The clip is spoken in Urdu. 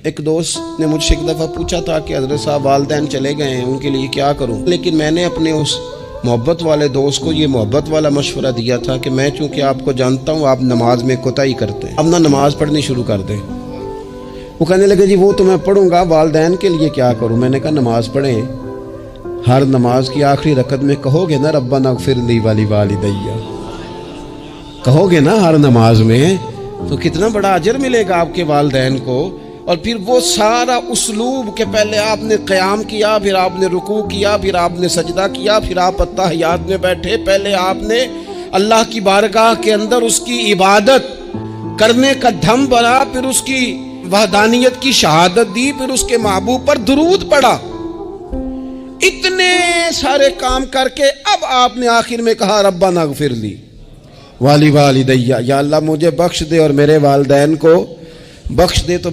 ایک دوست نے مجھ سے ایک دفعہ پوچھا تھا کہ حضرت صاحب والدین چلے گئے ہیں، ان کے لیے کیا کروں؟ لیکن میں نے اپنے اس محبت والے دوست کو یہ محبت والا مشورہ دیا تھا کہ میں چونکہ آپ کو جانتا ہوں آپ نماز میں کوتاہی کرتے ہیں، اب نہ نماز پڑھنی شروع کر دیں۔ وہ کہنے لگے جی وہ تو میں پڑھوں گا، والدین کے لیے کیا کروں؟ میں نے کہا نماز پڑھیں، ہر نماز کی آخری رکعت میں کہو گے نا ربنا اغفر لی ولی کہو گے نا ہر نماز میں، تو کتنا بڑا اجر ملے گا آپ کے والدین کو۔ اور پھر وہ سارا اسلوب کہ پہلے آپ نے قیام کیا، پھر آپ نے رکوع کیا، پھر آپ نے سجدہ کیا، پھر آپ اتحیات میں بیٹھے، پہلے آپ نے اللہ کی بارگاہ کے اندر اس کی عبادت کرنے کا دھم بنا، پھر اس کی وحدانیت کی شہادت دی، پھر اس کے محبوب پر درود پڑھا، اتنے سارے کام کر کے اب آپ نے آخر میں کہا ربنا اغفر لی والی والدیہ، یا اللہ مجھے بخش دے اور میرے والدین کو بخش دے۔ تو